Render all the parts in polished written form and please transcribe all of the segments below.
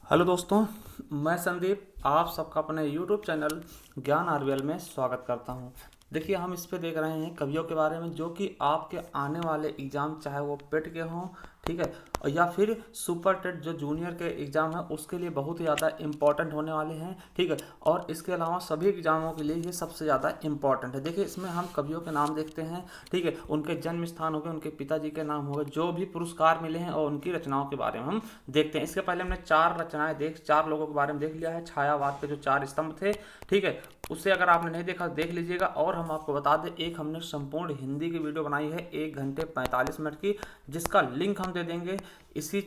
Hello दोस्तों, मैं संदीप आप सबका अपने यूट्यूब चैनल ज्ञान आरवीएल में स्वागत करता हूं। देखिए, हम इस पे देख रहे हैं कवियों के बारे में जो कि आपके आने वाले एग्ज़ाम चाहे वो पेट के हों, ठीक है, और या फिर सुपर टेट जो जूनियर के एग्ज़ाम है उसके लिए बहुत ही ज़्यादा इम्पॉर्टेंट होने वाले हैं, ठीक है। और इसके अलावा सभी एग्ज़ामों के लिए ये सबसे ज़्यादा इम्पॉर्टेंट है। देखिए, इसमें हम कवियों के नाम देखते हैं, ठीक है, उनके जन्म स्थान हो गए, उनके पिताजी के नाम हो गए, जो भी पुरस्कार मिले हैं और उनकी रचनाओं के बारे में हम देखते हैं। इसके पहले हमने चार लोगों के बारे में देख लिया है, छायावाद के जो चार स्तंभ थे, ठीक है। उससे अगर आपने नहीं देखा देख लीजिएगा। और हम आपको बता दें, एक हमने संपूर्ण हिंदी की वीडियो बनाई है 1 घंटे 45 मिनट की, जिसका लिंक हम दे देंगे इसी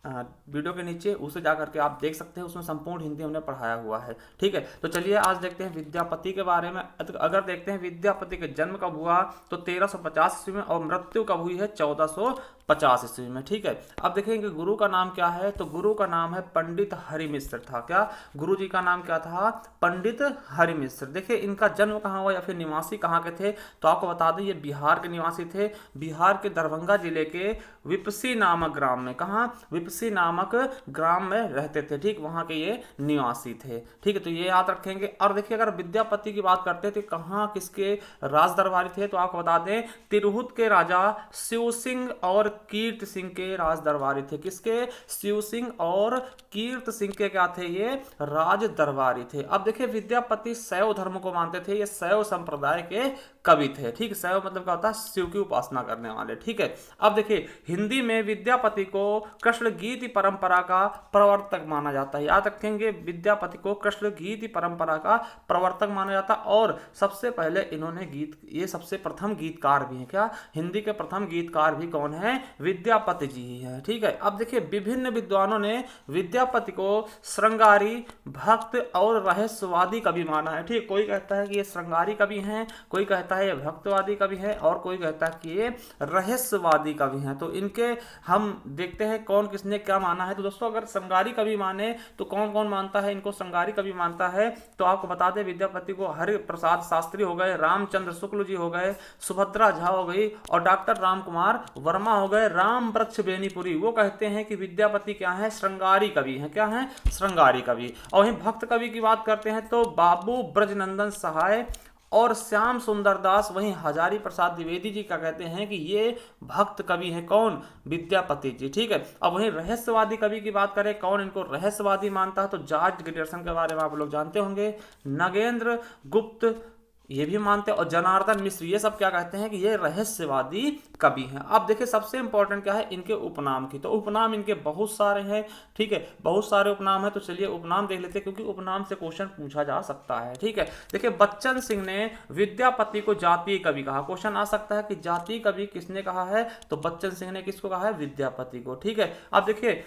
वीडियो के नीचे। उसे जा करके आप देख सकते हैं, उसमें संपूर्ण हिंदी हमने पढ़ाया हुआ है, ठीक है। तो चलिए आज देखते हैं विद्यापति के बारे में। अगर देखते हैं विद्यापति के जन्म कब हुआ तो 1350 ईस्वी में, और मृत्यु कब हुई है 1450 ईस्वी में, ठीक है। अब देखेंगे गुरु का नाम क्या है, तो गुरु का नाम है पंडित हरिमिश्र था। क्या गुरु जी का नाम क्या था? पंडित हरिमिश्र। देखिए, इनका जन्म कहाँ हुआ या फिर निवासी कहाँ के थे, तो आपको बता दें ये बिहार के निवासी थे। बिहार के दरभंगा जिले के विपसी नामक ग्राम में, कहाँ? विपसी नामक ग्राम में रहते थे, ठीक, वहां के ये निवासी थे, ठीक है। तो ये याद रखेंगे। और देखिए, अगर विद्यापति की बात करते थे कहाँ किसके राज दरबारी थे, तो आपको बता दें तिरहुत के राजा शिव सिंह और कीर्त सिंह के राज दरबारी थे। किसके? शिव सिंह और कीर्त सिंह के क्या थे? ये राज दरबारी थे। अब देखिए, विद्यापति शैव धर्म को मानते थे, ये शैव संप्रदाय के कवि थे, ठीक। शैव मतलब क्या होता है? शिव की उपासना करने वाले, ठीक है। अब देखिए, हिंदी में विद्यापति को कृष्ण गीति परंपरा का प्रवर्तक माना जाता है। याद रखेंगे, विद्यापति को कृष्ण गीति परंपरा का प्रवर्तक माना जाता है। और सबसे पहले इन्होंने ये सबसे प्रथम गीतकार भी हैं। क्या? हिंदी के प्रथम गीतकार भी कौन है? विद्यापति जी ही है, ठीक है। अब देखिए, विभिन्न विद्वानों ने विद्यापति को श्रृंगारी, भक्त और रहस्यवादी कवि माना है, ठीक। कोई कहता है कि ये श्रृंगारी कवि हैं, कोई कहता है ये भक्तवादी कवि है, और कोई कहता है कि ये रहस्यवादी कवि हैं। तो इनके हम देखते हैं कौन किसने क्या माना है। तो दोस्तों, अगर श्रृंगारी कवि माने तो कौन कौन मानता है इनको श्रृंगारी कवि मानता है, तो आपको बता दें विद्यापति को हरि प्रसाद शास्त्री हो गए, रामचंद्र शुक्ल जी हो गए, सुभद्रा झा हो गई, और डॉक्टर राम कुमार वर्मा हो गए, राम वृक्ष बेनीपुरी। वो कहते हैं कि विद्यापति क्या है? श्रृंगारी कवि है। क्या है? श्रृंगारी कवि। और वहीं भक्त कवि की बात करते हैं तो बाबू ब्रजनंदन सहाय और श्याम सुंदर दास, वहीं हजारी प्रसाद द्विवेदी जी का कहते हैं कि ये भक्त कवि हैं। कौन? विद्यापति जी, ठीक है। अब वहीं रहस्यवादी कवि की बात करें, कौन इनको रहस्यवादी मानता है, तो जॉर्ज गिडर्सन के बारे में आप लोग जानते होंगे, नगेंद्र गुप्त ये भी मानते हैं, और जनार्दन मिश्र, ये सब क्या कहते हैं कि ये रहस्यवादी कवि हैं। अब देखिए, सबसे इंपॉर्टेंट क्या है? इनके उपनाम की। तो उपनाम इनके बहुत सारे हैं, ठीक है, बहुत सारे उपनाम है। तो चलिए उपनाम देख लेते हैं, क्योंकि उपनाम से क्वेश्चन पूछा जा सकता है, ठीक है। देखिए, बच्चन सिंह ने विद्यापति को जातीय कवि कहा। क्वेश्चन आ सकता है कि जातीय कवि किसने कहा है, तो बच्चन सिंह ने किसको कहा है? विद्यापति को, ठीक है। अब देखिए,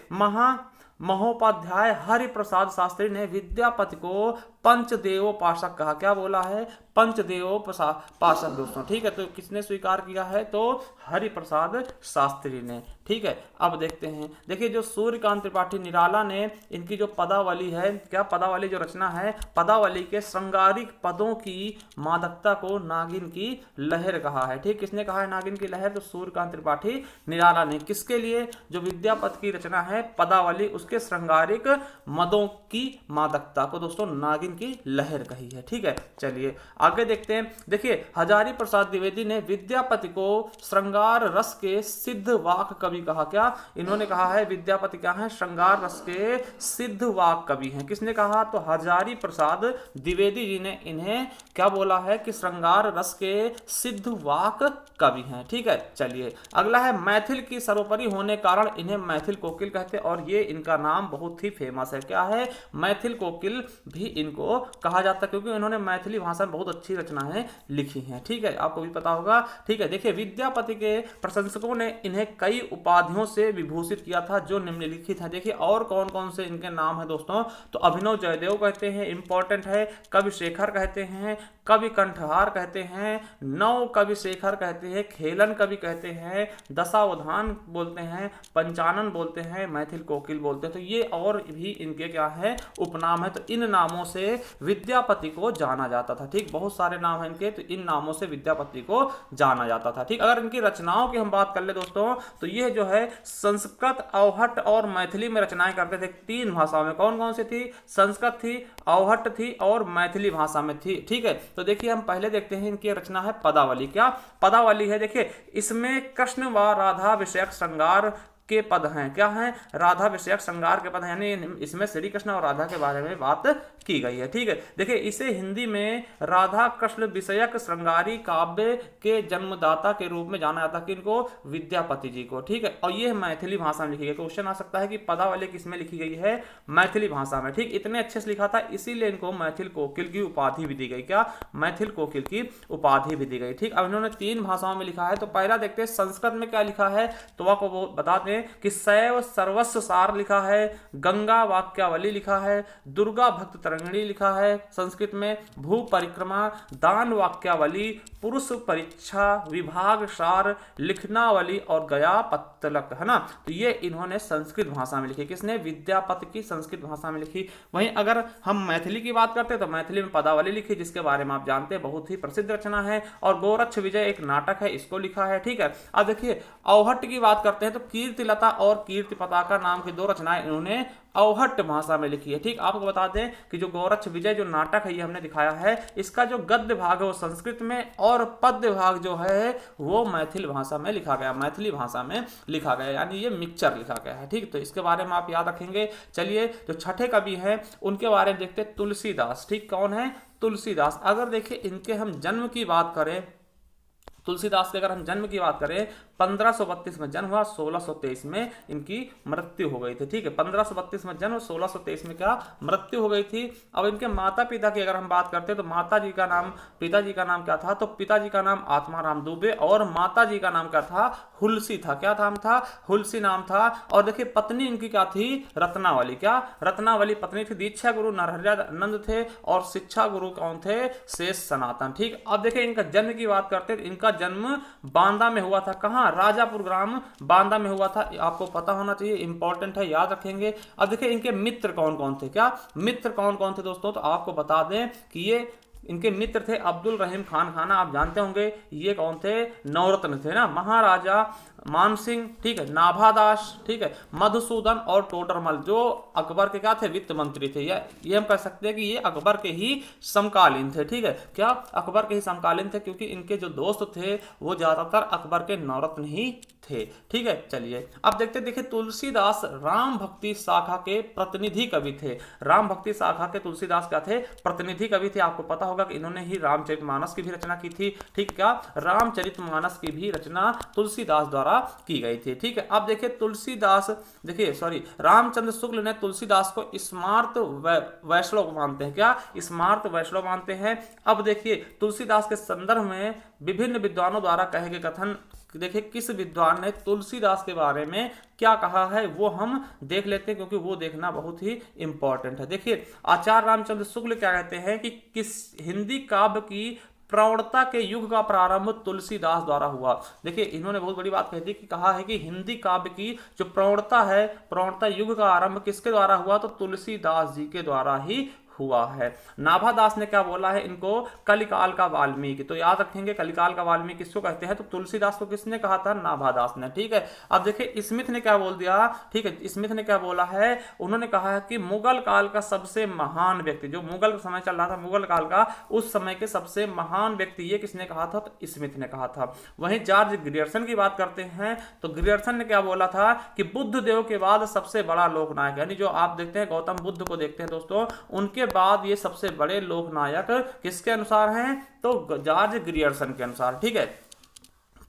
महोपाध्याय हरिप्रसाद शास्त्री ने विद्यापति को पंचदेवोपासक कहा। क्या बोला है? पंचदेवोपासक दोस्तों, ठीक है। तो किसने स्वीकार किया है? तो हरिप्रसाद शास्त्री ने, ठीक है। अब देखते हैं, देखिए जो सूर्यकांत त्रिपाठी निराला ने इनकी जो पदावली है, क्या पदावली जो रचना है, पदावली के श्रृंगारिक पदों की मादकता को नागिन की लहर कहा है, ठीक। किसने कहा है नागिन की लहर? तो सूर्यकांत त्रिपाठी निराला ने। किसके लिए? जो विद्यापति की रचना है पदावली, उसके श्रृंगारिक मदों की मादकता को दोस्तों नागिन की लहर कही है, ठीक है। चलिए आगे देखते हैं। देखिए, हजारी प्रसाद द्विवेदी ने विद्यापति को श्रृंगार रस के सिद्ध वाक कवि कहा। क्या इन्होंने कहा है? विद्यापति क्या है? श्रृंगार रस के सिद्ध वाक कवि हैं। किसने कहा? तो हजारी प्रसाद द्विवेदी जी ने इन्हें क्या बोला है कि श्रृंगार रस के सिद्ध वाक कवि हैं, ठीक है। चलिए अगला है, मैथिल की सर्वोपरि होने कारण इन्हें मैथिल कोकिल कहते हैं, और ये इनका नाम बहुत ही फेमस है। क्या है? मैथिल कोकिल भी इनको कहा जाता है, क्योंकि इन्होंने मैथिली भाषा में बहुत अच्छी रचनाएं लिखी हैं, ठीक है, आपको भी पता होगा, ठीक है। देखिए, विद्यापति के प्रशंसकों ने इन्हें कई उपाधियों से विभूषित किया था, जो निम्नलिखित है। देखिए, और कौन कौन से इनके नाम है दोस्तों, तो अभिनव जयदेव कहते हैं, इंपॉर्टेंट है, कवि शेखर कहते हैं, कवि कंठहार कहते हैं, नव कवि शेखर कहते हैं, खेलन कवि कहते हैं, दशावधान बोलते हैं, पंचानन बोलते हैं, मैथिल कोकिल बोलते हैं। तो ये और भी इनके क्या है उपनाम है। तो इन नामों से विद्यापति को जाना जाता था। ठीक, बहुत सारे नाम हैं इनके, तो इन नामों से विद्यापति को जाना जाता था। ठीक, अगर इनकी रचनाओं की हम बात कर ले दोस्तों, तो ये जो है संस्कृत, अवहट्ट और मैथिली में रचनाएं करते थे। 3 भाषाओं में। कौन कौन सी थी? संस्कृत थी, अवहट्ट थी और मैथिली भाषा में थी। ठीक है, तो देखिए हम पहले देखते हैं इनकी रचना है पदावली। क्या पदावली है? देखिए इसमें कृष्ण व राधा विषयक श्रृंगार के पद हैं। क्या हैं? राधा विषयक श्रृंगार के पद हैं, यानी इसमें श्री कृष्ण और राधा के बारे में बात की गई है। ठीक है, देखिए इसे हिंदी में राधा कृष्ण विषयक श्रृंगारी काव्य के जन्मदाता के रूप में जाना जाता है। किनको? विद्यापति जी को। ठीक है, और ये मैथिली भाषा में लिखी गई। क्वेश्चन आ सकता है कि पदावली किसमें लिखी गई है? मैथिली भाषा में। ठीक, इतने अच्छे से लिखा था, इसीलिए इनको मैथिल कोकिल की उपाधि भी दी गई। क्या? मैथिल कोकिल की उपाधि भी दी गई। ठीक, अब इन्होंने 3 भाषाओं में लिखा है। तो पहला देखते हैं संस्कृत में क्या लिखा है, तो आपको वो बता दें कि शैव सर्वस्व सार लिखा है, गंगा वाक्यावली लिखा है, दुर्गा भक्त तरंगिणी लिखा है संस्कृत में, भू परिक्रमा, दान वाक्यावली, पुरुष परीक्षा, विभाग सार, लिखनावली और गया पत्तलक, है ना। तो ये इन्होंने संस्कृत भाषा में लिखी। किसने? विद्यापति की संस्कृत भाषा में लिखी। वहीं अगर हम मैथिली की बात करते हैं तो मैथिली में पदावली लिखी, जिसके बारे में आप जानते हैं, बहुत ही प्रसिद्ध रचना है। और गोरक्ष विजय एक नाटक है, इसको लिखा है। ठीक है, अब देखिए अवहट्ट की बात करते हैं तो कीर्तिलता और कीर्ति पताका नाम की 2 रचनाएं इन्होंने अवहट्ट भाषा में लिखी है। ठीक, आपको बता दें कि जो गोरक्ष विजय जो नाटक है ये हमने दिखाया है, इसका जो गद्य भाग है वो संस्कृत में और पद्य भाग जो है वो मैथिल भाषा में लिखा गया, मैथिली भाषा में लिखा गया, यानी ये मिक्सचर लिखा गया है। ठीक, तो इसके बारे में आप याद रखेंगे। चलिए जो छठे कवि हैं उनके बारे में देखते हैं, तुलसीदास। ठीक, कौन है? तुलसीदास। अगर देखिए इनके हम जन्म की बात करें, तुलसीदास के अगर हम जन्म की बात करें, 1532 में जन्म हुआ, 1623 में इनकी मृत्यु हो गई थी। ठीक है, 1532 में जन्म, 1623 में क्या मृत्यु हो गई थी। अब इनके माता पिता की अगर हम बात करते हैं तो पिताजी का नाम क्या था? तो पिताजी का नाम आत्माराम दुबे और माता जी का नाम क्या था? हुलसी था। क्या नाम था? हुलसी नाम था। और देखिए पत्नी इनकी क्या थी? रत्नावली। क्या? रत्नावली पत्नी थी। दीक्षा गुरु नरहरियानंद थे और शिक्षा गुरु कौन थे? शेष सनातन। ठीक, अब देखिए इनका जन्म की बात करते हैं, इनका जन्म बांदा में हुआ था। कहां? राजापुर ग्राम बांदा में हुआ था। आपको पता होना चाहिए, इंपॉर्टेंट है, याद रखेंगे। अब देखिए इनके मित्र कौन कौन थे। क्या मित्र कौन कौन थे दोस्तों? तो आपको बता दें कि ये इनके मित्र थे अब्दुल रहीम खान खाना, आप जानते होंगे। ये कौन थे? नवरत्न थे ना, महाराजा मानसिंह। ठीक है, नाभादास। ठीक है, मधुसूदन और टोडरमल, जो अकबर के क्या थे? वित्त मंत्री थे। ये हम कह सकते हैं कि ये अकबर के ही समकालीन थे। ठीक है, क्या अकबर के ही समकालीन थे, क्योंकि इनके जो दोस्त थे वो ज्यादातर अकबर के नवरत्न ही थे। ठीक है, चलिए अब देखिए तुलसीदास राम भक्ति शाखा के प्रतिनिधि कवि थे। राम भक्ति शाखा के तुलसीदास क्या थे? प्रतिनिधि कवि थे। आपको पता होगा कि इन्होंने ही रामचरितमानस की भी रचना की थी। ठीक, क्या रामचरितमानस की भी रचना तुलसीदास द्वारा की गई थी। ठीक है, अब देखिए रामचंद्र शुक्ल ने तुलसीदास को स्मार्त वैष्णव मानते हैं। क्या? स्मार्त वैष्णव मानते हैं। अब देखिए तुलसीदास के संदर्भ में विभिन्न विद्वानों द्वारा कहे गए कथन, देखिए किस विद्वान ने तुलसीदास के बारे में क्या कहा है वो हम देख लेते हैं, क्योंकि वो देखना बहुत ही इंपॉर्टेंट है। देखिए आचार्य रामचंद्र शुक्ल क्या कहते हैं कि किस हिंदी काव्य की प्रवणता के युग का प्रारंभ तुलसीदास द्वारा हुआ। देखिए इन्होंने बहुत बड़ी बात कही थी कि कहा है कि हिंदी काव्य की जो प्रवणता युग का आरंभ किसके द्वारा हुआ? तो तुलसीदास जी के द्वारा ही हुआ है। नाभादास ने क्या बोला है इनको? कलिकाल का वाल्मीकि। तो याद रखेंगे कलिकाल का वाल्मीकि किसको कहते हैं? तो तुलसीदास को किसने कहा था? नाभादास ने। ठीक है, अब देखिए स्मिथ ने क्या बोल दिया। ठीक है, स्मिथ ने क्या बोला है? उन्होंने कहा है कि मुगल काल का सबसे महान व्यक्ति, जो मुगल समय चल रहा था, मुगल काल का उस समय के सबसे महान व्यक्ति, ये किसने कहा था? तो स्मिथ ने कहा था। वहीं जॉर्ज ग्रियर्सन की बात करते हैं तो ग्रियर्सन ने क्या बोला था कि बुद्ध देव के बाद सबसे बड़ा लोकनायक, यानी जो आप देखते हैं गौतम बुद्ध को देखते हैं दोस्तों, उनके बाद ये सबसे बड़े लोकनायक किसके अनुसार हैं? तो जॉर्ज ग्रियर्सन के अनुसार। ठीक है,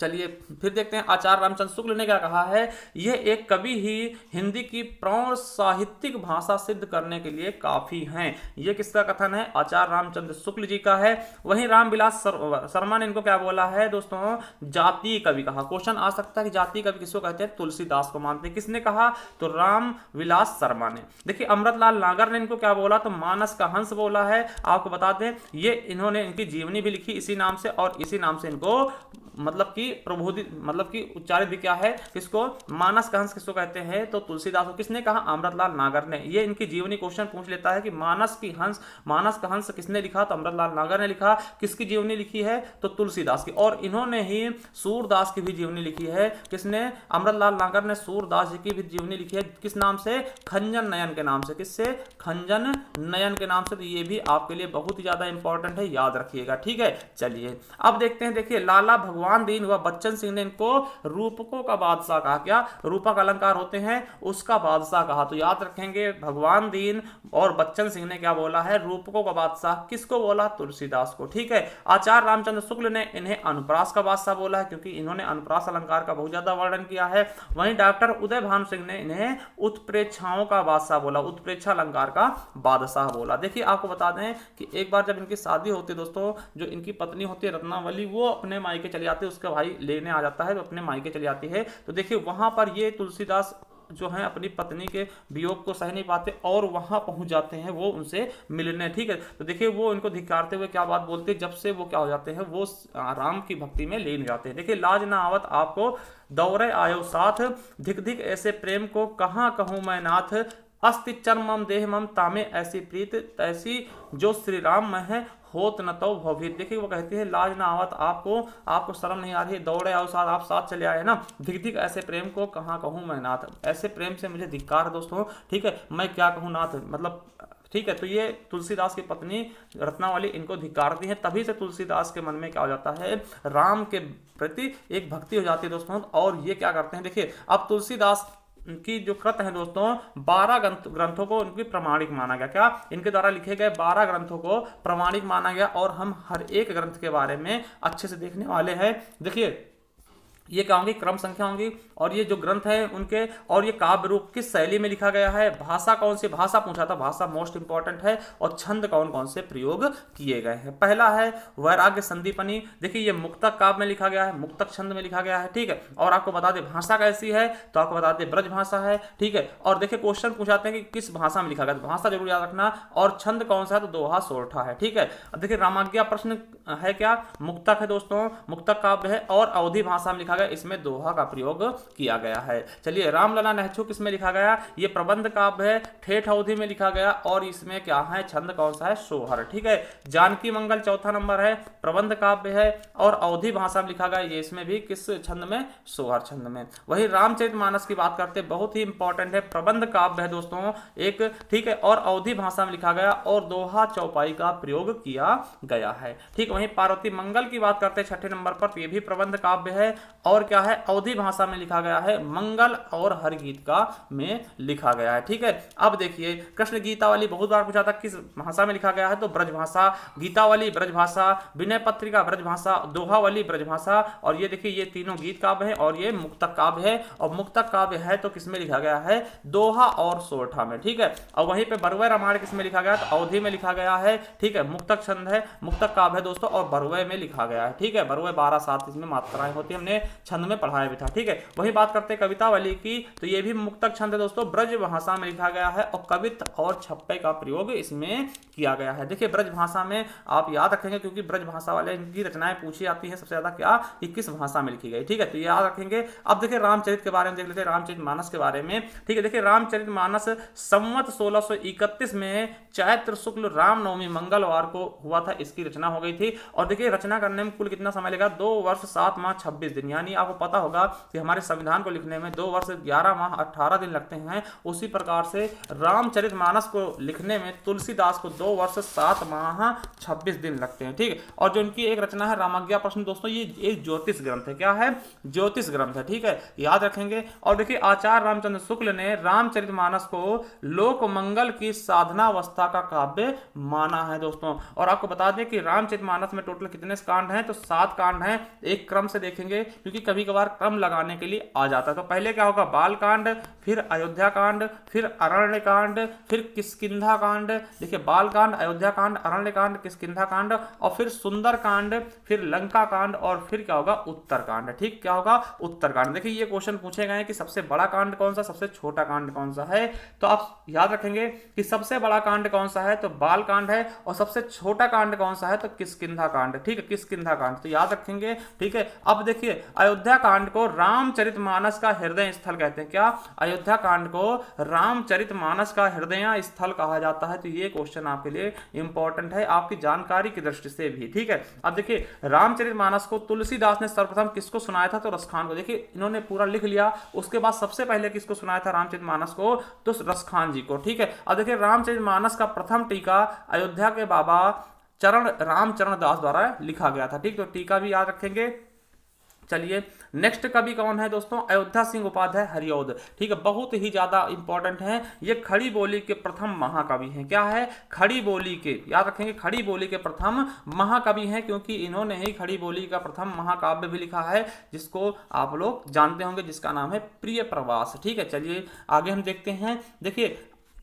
चलिए फिर देखते हैं आचार्य रामचंद्र शुक्ल ने क्या कहा है। यह एक कवि ही हिंदी की प्रौढ़ साहित्यिक भाषा सिद्ध करने के लिए काफी हैं। यह किसका कथन है? आचार्य रामचंद्र शुक्ल जी का है। वहीं रामविलास शर्मा ने इनको क्या बोला है दोस्तों? जातीय कवि कहा। क्वेश्चन आ सकता है कि जातीय कवि किसको कहते हैं? तुलसीदास को मानते हैं। किसने कहा? तो रामविलास शर्मा ने। देखिए अमृतलाल नागर ने इनको क्या बोला? तो मानस का हंस बोला है। आपको बता दें ये इन्होंने इनकी जीवनी भी लिखी इसी नाम से, और इसी नाम से इनको मतलब कि प्रबोधित मतलब कि उच्चारित भी क्या है? किसको? मानस का हंस किसको कहते हैं? तो तुलसीदास को। किसने कहा? अमृतलाल नागर ने। ये इनकी जीवनी क्वेश्चन पूछ लेता है कि मानस का हंस किसने लिखा? तो अमृतलाल नागर ने लिखा। किसकी जीवनी लिखी है? तो तुलसीदास की। और इन्होंने ही सूरदास की भी जीवनी लिखी है। किसने? अमृतलाल नागर ने सूरदास जी की भी जीवनी लिखी है। किस नाम से? खंजन नयन के नाम से। किससे? खंजन नयन के नाम से। तो ये भी आपके लिए बहुत ही ज्यादा इंपॉर्टेंट है, याद रखिएगा। ठीक है, चलिए अब देखते हैं। देखिए लाला भगवान दीन व बच्चन सिंह ने इनको रूपकों का बादशाह कहा। क्या? रूपक अलंकार होते हैं उसका बादशाह कहा। तो याद रखेंगे भगवान दीन और बच्चन सिंह ने क्या बोला है? रूपकों का बादशाह। किसको बोला? तुलसीदास को। ठीक है, आचार्य रामचंद्र शुक्ल ने इन्हें अनुप्रास का बादशाह बोला है, क्योंकि इन्होंने अनुप्रास अलंकार का बहुत ज्यादा वर्णन किया है। वहीं डॉक्टर उदय भानु सिंह ने इन्हें उत्प्रेक्षाओं का बादशाह बोला, उत्प्रेक्षा अलंकार का बादशाह बोला। देखिए आपको बता दें कि एक बार जब इनकी शादी होती है दोस्तों, जो इनकी पत्नी होती है रत्नावली, वो अपने मायके चली जाती है, उसका भाई लेने आ जाता है तो अपने मायके चली जाती है। तो देखिए वहां पर ये तुलसीदास जो है अपनी पत्नी के वियोग को सह नहीं पाते और वहां पहुंच जाते हैं वो उनसे मिलने। ठीक है, तो देखिए वो इनको धिक्कारते हुए क्या बात बोलते हैं, जब से वो क्या हो जाते हैं, वो राम की भक्ति में लीन जाते हैं। देखिए लाज ना आवत आपको दौरे आयो साथ, धिक धिक ऐसे प्रेम को कहाँ कहूं मैं नाथ, अस्ति चर्मम देह मम तामे ऐसी प्रीत तैसी जो श्री राम में है होत न तो भवभीत। देखिए वो कहते हैं लाज ना आवत आपको शर्म नहीं आ रही है, दौड़े आओ साथ, आप साथ चले आए ना, धिक धिक ऐसे प्रेम को कहाँ कहूँ मैं नाथ, ऐसे प्रेम से मुझे धिक्कार है दोस्तों। ठीक है, मैं क्या कहूँ नाथ, मतलब ठीक है। तो ये तुलसीदास की पत्नी रत्नावली इनको धिक्कारती है। तभी से तुलसीदास के मन में क्या हो जाता है? राम के प्रति एक भक्ति हो जाती है दोस्तों। और ये क्या करते हैं? देखिए अब तुलसीदास की जो कृत है दोस्तों, 12 ग्रंथों को उनकी प्रमाणिक माना गया। क्या? इनके द्वारा लिखे गए 12 ग्रंथों को प्रमाणिक माना गया। और हम हर एक ग्रंथ के बारे में अच्छे से देखने वाले हैं। देखिए ये क्या होंगी? क्रम संख्या होंगी। और ये जो ग्रंथ है उनके, और ये काव्य रूप किस शैली में लिखा गया है, भाषा कौन सी, भाषा पूछा था, भाषा मोस्ट इंपॉर्टेंट है। और छंद कौन कौन से प्रयोग किए गए हैं। पहला है वैराग्य संदीपनी। देखिए ये मुक्तक काव्य में लिखा गया है, मुक्तक छंद में लिखा गया है। ठीक है, और आपको बता दें भाषा कैसी है, तो आपको बता दें ब्रज भाषा है। ठीक है, और देखिए क्वेश्चन पूछाते हैं कि किस भाषा में लिखा गया, तो भाषा जरूर याद रखना। और छंद कौन सा है, तो दोहा सोरठा है। ठीक है, अब देखिए रामाज्ञा प्रश्न है क्या? मुक्तक है दोस्तों, मुक्तक काव्य है और अवधी भाषा में लिखा गया, इसमें दोहा का प्रयोग किया गया है। चलिए रामलला नहचु किसमें लिखा गया? ये प्रबंध काव्य है, ठेठ अवधि में लिखा गया और इसमें क्या है? छंद कौन सा है? सोहर। ठीक है, जानकी मंगल चौथा नंबर है, प्रबंध काव्य है और अवधी भाषा में लिखा गया, ये इसमें भी किस छंद में? सोहर छंद में। वही रामचरितमानस की बात करते हैं, बहुत ही इंपॉर्टेंट है, प्रबंध काव्य है दोस्तों एक। ठीक है, और अवधी भाषा में लिखा गया और दोहा चौपाई का प्रयोग किया गया है। ठीक, वहीं पार्वती मंगल की बात करते हैं छठे नंबर पर, तो ये भी प्रबंध काव्य है और क्या है? अवधी भाषा में लिखा गया है, मंगल और हर गीत का में लिखा गया है। ठीक है, अब देखिए कृष्ण गीतावली बहुत बार पूछा था, किस भाषा में लिखा गया है? तो ब्रज भाषा। गीतावली ब्रज भाषा, विनय पत्रिका ब्रज भाषा, दोहावली ब्रज भाषा। और ये देखिए ये तीनों गीत काव्य है और ये मुक्तक काव्य है। और मुक्तक काव्य है तो किसमें लिखा गया है? दोहा और सोरठा में। ठीक है, और वहीं पे बरुआ रामायण किसमें लिखा गया? तो अवधि में लिखा गया है। ठीक है, मुक्तक छंद है, मुक्तक काव्य है दोस्तों और बरुआ में लिखा गया है। ठीक है, बरुआ 12-7 इसमें मात्राएं होती है, हमने छंद में पढ़ाया भी था। ठीक है, वही बात करते हैं कवितावली की, तो ये भी मुक्तक छंद है दोस्तों, ब्रज भाषा में लिखा गया है और कवित और छप्पे का प्रयोग इसमें किया गया है। देखिए ब्रज भाषा में आप याद रखेंगे क्योंकि ब्रज भाषा वाले इनकी रचनाएं पूछी जाती हैं सबसे ज्यादा, क्या कि किस भाषा में लिखी गई। ठीक है, तो याद रखेंगे। अब देखिए रामचरित के बारे में देख लेते हैं, रामचरितमानस के बारे में। ठीक है, देखिए रामचरितमानस संवत 1631 में चैत्र शुक्ल रामनवमी मंगलवार को हुआ था, इसकी रचना हो गई थी। और देखिए रचना करने में कुल कितना समय लगा? 2 वर्ष 7 माह 26 दिन। यानी आपको पता होगा कि हमारे संविधान को लिखने में 2 वर्ष 11 माह 18 दिन लगते हैं, उसी प्रकार से रामचरितमानस को लिखने में तुलसीदास को 2 वर्ष 7 माह 26 दिन लगते हैं। ठीक है, और जो उनकी एक रचना है रामाज्ञा प्रश्न दोस्तों, ये एक ज्योतिष ग्रंथ है। क्या है? ज्योतिष ग्रंथ है। ठीक है, याद रखेंगे। और देखिए आचार्य रामचंद्र शुक्ल ने रामचरितमानस को लोक मंगल की साधनावस्था का काव्य माना है दोस्तों। और आपको बता दें कि रामचरितमानस में टोटल कितने कांड हैं? तो 7 कांड हैं। एक क्रम से देखेंगे क्योंकि क्योंकि कभी कभार क्रम लगाने के लिए आ जाता है। तो पहले क्या होगा, बाल कांड, फिर अयोध्या कांड, फिर अरण्य कांड, फिर किष्किंधा कांड। देखिए बाल कांड, अयोध्या कांड, अरण्य कांड, किष्किंधा कांड, और फिर सुंदर कांड, फिर लंका कांड, और फिर क्या होगा, उत्तर कांड। ठीक, क्या होगा, उत्तर कांड। देखिए ये क्वेश्चन पूछे गए हैं कि सबसे बड़ा कांड कौन सा, सबसे छोटा कांड कौन सा है। तो आप याद रखेंगे कि सबसे बड़ा कांड कौन सा है, तो बाल कांड है, और सबसे छोटा कांड कौन सा है, तो किष्किंधा कांड। ठीक है, किष्किंधा कांड तो याद रखेंगे। ठीक है, अब देखिए अयोध्या कांड को रामचरितमानस का हृदय स्थल कहते हैं। क्या, अयोध्या कांड को रामचरितमानस का हृदय स्थल कहा जाता है। तो ये क्वेश्चन आपके लिए इंपॉर्टेंट है, आपकी जानकारी की दृष्टि से भी। ठीक है, अब देखिए रामचरितमानस को तुलसीदास ने सर्वप्रथम किसको सुनाया था, तो रसखान को। देखिए इन्होंने पूरा लिख लिया, उसके बाद सबसे पहले किसको सुनाया था रामचरितमानस को, तो रसखान जी को। ठीक है, अब देखिए रामचरितमानस का प्रथम टीका अयोध्या के बाबा रामचरण दास द्वारा लिखा गया था। ठीक, तो टीका भी याद रखेंगे। चलिए नेक्स्ट कवि कौन है दोस्तों, अयोध्या सिंह उपाध्याय हरिऔध। ठीक है, बहुत ही ज्यादा इंपॉर्टेंट है, ये खड़ी बोली के प्रथम महाकवि हैं। क्या है, खड़ी बोली के, याद रखेंगे, खड़ी बोली के प्रथम महाकवि हैं, क्योंकि इन्होंने ही खड़ी बोली का प्रथम महाकाव्य भी लिखा है, जिसको आप लोग जानते होंगे, जिसका नाम है प्रिय प्रवास। ठीक है, चलिए आगे हम देखते हैं। देखिए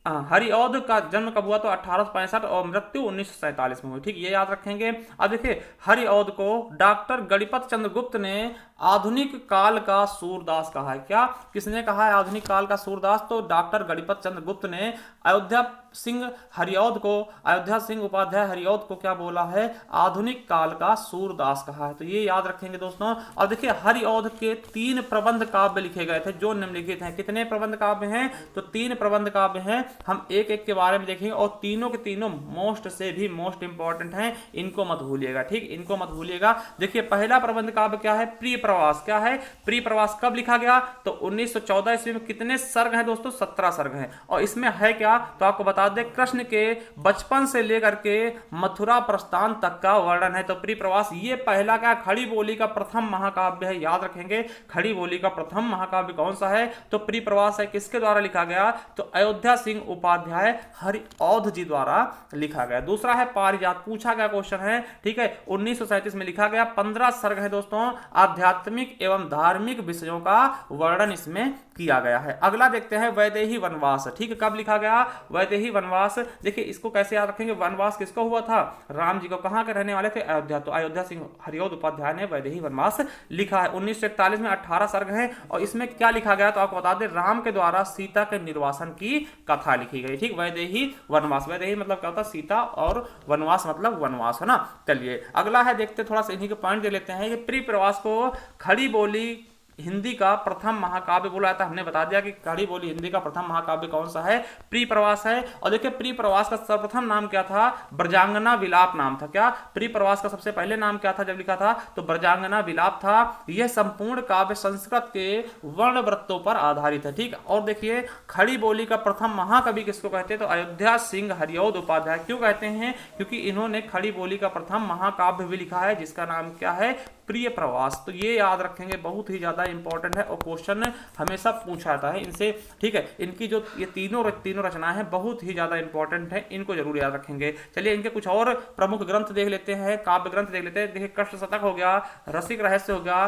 हरिऔध का जन्म कब हुआ, तो 1865 और मृत्यु 1947 में हुई। ठीक, ये याद रखेंगे। अब देखिए हरिऔध को डॉक्टर गणपत चंद्र गुप्त ने आधुनिक काल का सूरदास कहा है। क्या, किसने कहा है आधुनिक काल का सूरदास, तो डॉक्टर गणपत चंद्र गुप्त ने अयोध्या सिंह हरिऔध को, अयोध्या सिंह उपाध्याय हरिऔध को क्या बोला है, आधुनिक काल का सूरदास कहा है। तो ये याद रखेंगे दोस्तों। और देखिए हरिऔध के 3 प्रबंध काव्य लिखे गए थे जो निम्नलिखित हैं। कितने प्रबंध काव्य हैं, तो 3 प्रबंध काव्य हैं। हम एक एक के बारे में देखेंगे, और तीनों के तीनों मोस्ट से भी मोस्ट इंपॉर्टेंट हैं, इनको मत भूलिएगा। ठीक, इनको मत भूलिएगा। देखिए पहला प्रबंध काव्य क्या है, प्रिय प्रवास। क्या है, प्रिय प्रवास कब लिखा गया, तो 1914 ईस्वी में। कितने सर्ग हैं दोस्तों, 17 सर्ग हैं। और इसमें है क्या, तो आपको बता दें कृष्ण के बचपन से लेकर के मथुरा प्रस्थान तक का वर्णन है। तो प्रिय प्रवास ये पहला क्या, खड़ी बोली का प्रथम महाकाव्य है। याद रखेंगे, खड़ी बोली का प्रथम महाकाव्य कौन सा है, तो प्रिय प्रवास है। किसके द्वारा लिखा गया, तो अयोध्या सिंह उपाध्याय हरिऔध जी द्वारा लिखा गया। दूसरा है पारिजात, पूछा गया क्वेश्चन है। ठीक है, 1937 में लिखा गया। 15 सर्ग है दोस्तों, आध्यात्मिक एवं धार्मिक विषयों का वर्णन इसमें किया गया है। अगला देखते हैं वैदेही वनवास। ठीक है, कब लिखा गया, वैदेही वनवास। देखिए इसको कैसे याद रखेंगे, वनवास किसको हुआ था, राम जी को। कहां के रहने वाले थे, अयोध्या। तो अयोध्या सिंह हरिऔध उपाध्याय ने वैदेही वनवास लिखा है। 1941 में 18 सर्ग है, और इसमें क्या लिखा गया, तो आपको बता दें राम के द्वारा सीता के निर्वासन की कथा लिखी गई। ठीक, वैदेही वनवास। वैदेही मतलब क्या होता है, सीता, और वनवास मतलब वनवास, है ना। चलिए अगला है, देखते थोड़ा सा इन्हीं के पॉइंट दे लेते हैं। ये प्रिय प्रवास को खड़ी बोली हिंदी का प्रथम महाकाव्य बोला जाता है। हमने बता दिया कि खड़ी बोली हिंदी का प्रथम महाकाव्य कौन सा है, प्रिय प्रवास है। और देखिए प्रिय प्रवास का सर्वप्रथम नाम क्या था, ब्रजांगना विलाप नाम था। क्या, प्रिय प्रवास का सबसे पहले नाम क्या था जब लिखा था, तो ब्रजांगना विलाप था। यह संपूर्ण काव्य संस्कृत के वर्ण वृत्तों पर आधारित है। ठीक, और देखिए खड़ी बोली का प्रथम महाकवि किसको कहते हैं, तो अयोध्या सिंह हरिऔध उपाध्याय। क्यों कहते हैं, क्योंकि इन्होंने खड़ी बोली का प्रथम महाकाव्य भी लिखा है, जिसका नाम क्या है, प्रिय प्रवास। तो ये याद रखेंगे, बहुत ही ज्यादा इंपॉर्टेंट है, और क्वेश्चन हमेशा पूछा जाता है इनसे। ठीक है, इनकी जो ये तीनों रचनाएं हैं बहुत ही ज्यादा इंपॉर्टेंट है, इनको जरूर याद रखेंगे। चलिए इनके कुछ और प्रमुख ग्रंथ देख लेते हैं, काव्य ग्रंथ देख लेते हैं। देखिए कष्ट शतक हो गया, रसिक रहस्य हो गया,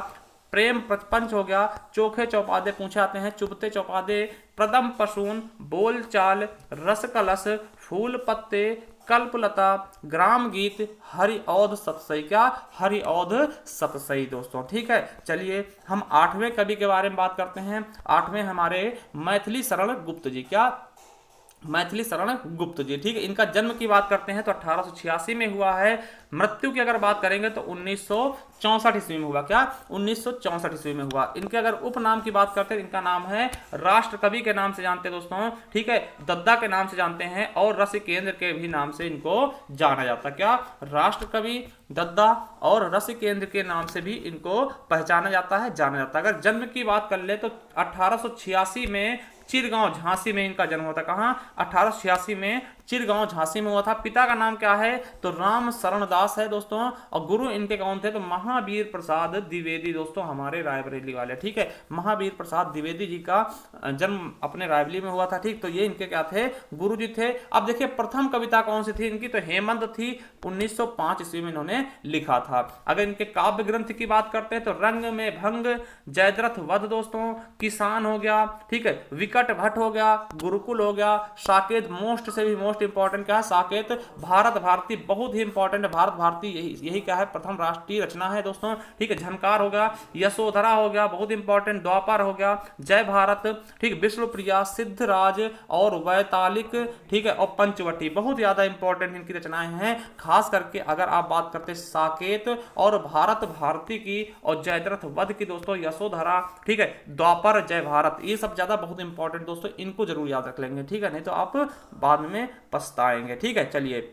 प्रेम पंच हो गया, चोखे चौपादे पूछे आते हैं, चुभते चौपादे, प्रदम पशून, बोल चाल, रस कलश, फूल पत्ते, कल्पलता, ग्राम गीत, हरिऔध सतसई। क्या, हरिऔध सतसई दोस्तों। ठीक है, चलिए हम 8वें कवि के बारे में बात करते हैं। 8वें हमारे मैथिली शरण गुप्त जी। क्या, मैथिली शरण गुप्त जी। ठीक है, इनका जन्म की बात करते हैं तो 1886 में हुआ है। मृत्यु की अगर बात करेंगे तो 1964 ईस्वी में हुआ। क्या, 1964 ईस्वी में हुआ। इनके अगर उपनाम की बात करते हैं, इनका नाम है राष्ट्र कवि के नाम से जानते हैं दोस्तों। ठीक है, दद्दा के नाम से जानते हैं, और रस केंद्र के भी नाम से इनको जाना जाता है। क्या, राष्ट्र कवि, दद्दा और रस केंद्र के नाम से भी इनको पहचाना जाता है, जाना जाता है। अगर जन्म की बात कर ले तो 1886 में चिरगांव झांसी में इनका जन्म होता। कहां, 1886 में चिरगांव झांसी में हुआ था। पिता का नाम क्या है तो राम शरण दास है दोस्तों, और गुरु इनके कौन थे तो महावीर प्रसाद द्विवेदी दोस्तों, हमारे रायबरेली वाले, ठीक है। महावीर प्रसाद द्विवेदी जी का जन्म अपने रायबरेली में हुआ था, ठीक। तो ये इनके क्या थे, गुरु जी थे। अब देखिए प्रथम कविता कौन सी थी इनकी तो हेमंत थी, 1905 ईस्वी में इन्होंने लिखा था। अगर इनके काव्य ग्रंथ की बात करते हैं तो रंग में भंग, जयद्रथ वध दोस्तों, किसान हो गया, ठीक है, विकट भट्ट हो गया, गुरुकुल हो गया, साकेत मोस्ट से भी मोस्ट इंपॉर्टेंट क्या है साकेत, भारत भारती बहुत ही इंपॉर्टेंट है, भारत भारती यही क्या है प्रथम राष्ट्रीय रचना है दोस्तों, ठीक है। झनकार हो गया, यशोधरा हो गया बहुत इंपॉर्टेंट, द्वापर हो गया, जय भारत, ठीक, विष्णुप्रिया, सिद्धराज और वैतालिक, ठीक है, और पंचवटी बहुत ज्यादा इंपॉर्टेंट इनकी रचनाएं हैं। खास करके अगर आप बात करते हैं साकेत और भारत भारती की और जयद्रथ वध की दोस्तों, यशोधरा, ठीक है, द्वापर, जय भारत, ये सब ज्यादा बहुत इंपॉर्टेंट दोस्तों, इनको जरूर याद रख लेंगे, ठीक है, नहीं तो आप बाद में पछताएंगे, ठीक है। चलिए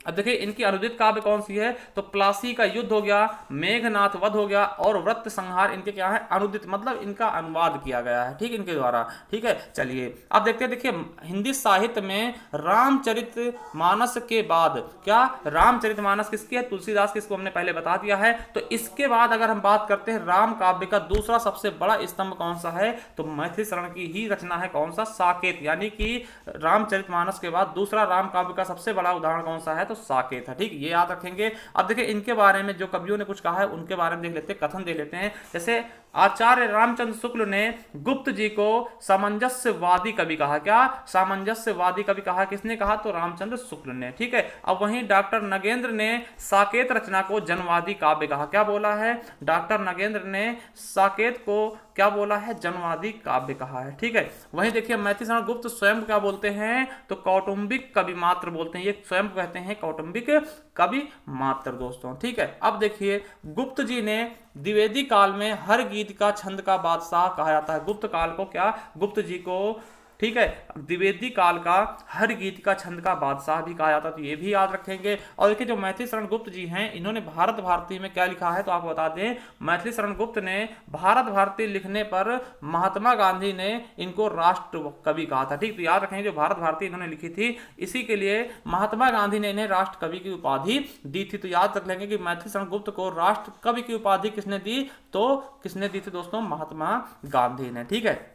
अब देखिए इनकी अनुदित काव्य कौन सी है तो प्लासी का युद्ध हो गया, मेघनाथ वध हो गया और व्रत संहार इनके क्या है अनुदित, मतलब इनका अनुवाद किया गया है, ठीक, इनके द्वारा, ठीक है। चलिए अब देखते हैं, देखिए हिंदी साहित्य में रामचरितमानस के बाद क्या, रामचरितमानस किसकी है, तुलसीदास की, इसको हमने पहले बता दिया है। तो इसके बाद अगर हम बात करते हैं राम काव्य का दूसरा सबसे बड़ा स्तंभ कौन सा है तो मैथिली शरण की ही रचना है, कौन सा, साकेत, यानी कि रामचरितमानस के बाद दूसरा राम काव्य का सबसे बड़ा उदाहरण कौन सा है तो साकेत है, ठीक, ये याद रखेंगे। अब देखिए इनके बारे में जो कवियों ने कुछ कहा है उनके बारे में देख लेते हैं, कथन देख लेते हैं। जैसे आचार्य रामचंद्र शुक्ल ने गुप्त जी को सामंजस्यवादी कवि कहा, क्या, सामंजस्यवादी कवि कहा, किसने कहा तो रामचंद्र शुक्ल ने, ठीक है। अब वहीं डॉक्टर नगेंद्र ने साकेत रचना को जनवादी काव्य कहा, क्या बोला है डॉक्टर नगेंद्र ने साकेत को क्या बोला है जनवादी काव्य कहा है, ठीक है। वहीं देखिए मैथिली शरण गुप्त स्वयं क्या बोलते हैं तो कौटुंबिक कवि मात्र बोलते हैं, ये स्वयं कहते हैं कौटुंबिक कवि मात्र दोस्तों, ठीक है। अब देखिए गुप्त जी ने द्विवेदी काल में हर गीत का छंद का बादशाह कहा जाता है, गुप्त काल को क्या, गुप्त जी को, ठीक है, द्विवेदी काल का हर गीत का छंद का बादशाह भी कहा जाता है, तो ये भी याद रखेंगे। और देखिए जो मैथिली शरण गुप्त जी हैं इन्होंने भारत भारती में क्या लिखा है तो आपको बता दें, मैथिली शरण गुप्त ने भारत भारती लिखने पर महात्मा गांधी ने इनको राष्ट्र कवि कहा था, ठीक, तो याद रखेंगे जो भारत भारती इन्होंने लिखी थी इसी के लिए महात्मा गांधी ने इन्हें राष्ट्र कवि की उपाधि दी थी। तो याद रख लेंगे कि मैथिली शरण गुप्त को राष्ट्र कवि की उपाधि किसने दी तो किसने दी थी दोस्तों, महात्मा गांधी ने, ठीक है।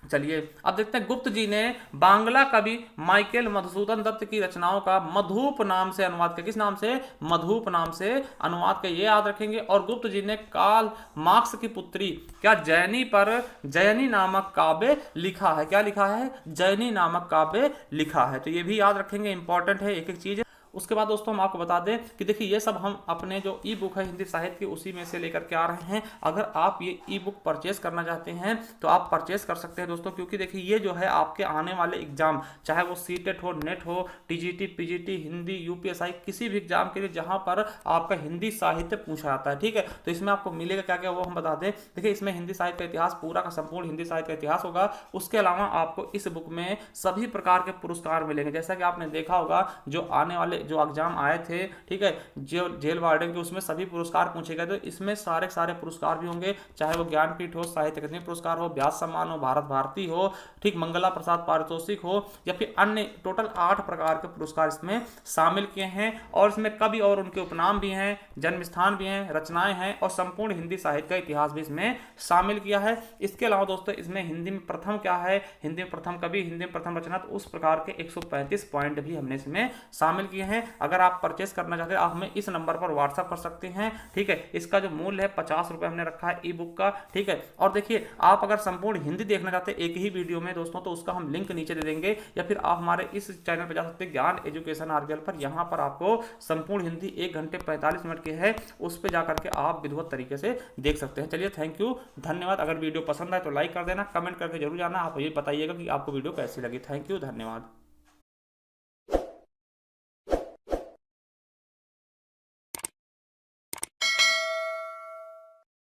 चलिए अब देखते हैं गुप्त जी ने बांग्ला कवि माइकेल मधुसूदन दत्त की रचनाओं का मधुप नाम से अनुवाद किया, किस नाम से, मधुप नाम से अनुवाद किया, ये याद रखेंगे। और गुप्त जी ने कार्ल मार्क्स की पुत्री क्या जयनी पर जयनी नामक काव्य लिखा है, क्या लिखा है जयनी नामक काव्य लिखा है, तो ये भी याद रखेंगे, इंपॉर्टेंट है एक एक चीज। उसके बाद दोस्तों हम आपको बता दें कि देखिए ये सब हम अपने जो ई बुक है हिंदी साहित्य की उसी में से लेकर के आ रहे हैं। अगर आप ये ई बुक परचेस करना चाहते हैं तो आप परचेस कर सकते हैं दोस्तों, क्योंकि देखिए ये जो है आपके आने वाले एग्जाम, चाहे वो सीटेट हो, नेट हो, टीजीटी, पीजीटी, हिंदी, यूपीएसआई, किसी भी एग्जाम के लिए जहां पर आपका हिंदी साहित्य पूछा जाता है, ठीक है। तो इसमें आपको मिलेगा क्या क्या वो हम बता दें। देखिए इसमें हिंदी साहित्य का इतिहास, पूरा का संपूर्ण हिंदी साहित्य का इतिहास होगा। उसके अलावा आपको इस बुक में सभी प्रकार के पुरस्कार मिलेंगे, जैसा कि आपने देखा होगा जो आने वाले जो एग्जाम आए थे, ठीक है, जो जेल वार्डन के, उसमें सभी पुरस्कार पूछे गए, तो इसमें सारे सारे पुरस्कार भी होंगे, चाहे वो ज्ञानपीठ हो, साहित्य अकादमी पुरस्कार हो, व्यास सम्मान हो, भारत भारती हो, ठीक, मंगला प्रसाद पारितोषिक हो, या फिर अन्य टोटल 8 प्रकार के पुरस्कार इसमें शामिल किए हैं। और इसमें कवि और उनके उपनाम भी हैं, जन्म स्थान भी हैं, रचनाएं हैं और संपूर्ण हिंदी साहित्य का इतिहास भी इसमें शामिल किया है। इसके अलावा दोस्तों इसमें हिंदी में प्रथम क्या है, हिंदी में प्रथम कवि, हिंदी में प्रथम रचना, तो उस प्रकार के 135 पॉइंट भी हमने इसमें शामिल किए हैं। अगर आप परचेस करना चाहते हैं आप हमें इस नंबर पर व्हाट्सएप कर सकते हैं, ठीक है। इसका जो मूल्य है 50 रुपए हमने रखा है ई बुक का, ठीक है। और देखिए आप अगर संपूर्ण हिंदी देखना चाहते हैं एक ही वीडियो में दोस्तों, तो उसका हम लिंक नीचे दे देंगे, या फिर आप हमारे इस चैनल पर जा सकते हैं ज्ञान एजुकेशन आरबीएल पर, यहाँ पर आपको संपूर्ण हिंदी 1 घंटे 45 मिनट के है, उस पर जाकर के आप विधिवत तरीके से देख सकते हैं। चलिए थैंक यू, धन्यवाद। अगर वीडियो पसंद आए तो लाइक कर देना, कमेंट करके जरूर जाना, आप ये बताइएगा कि आपको वीडियो कैसी लगी। थैंक यू, धन्यवाद।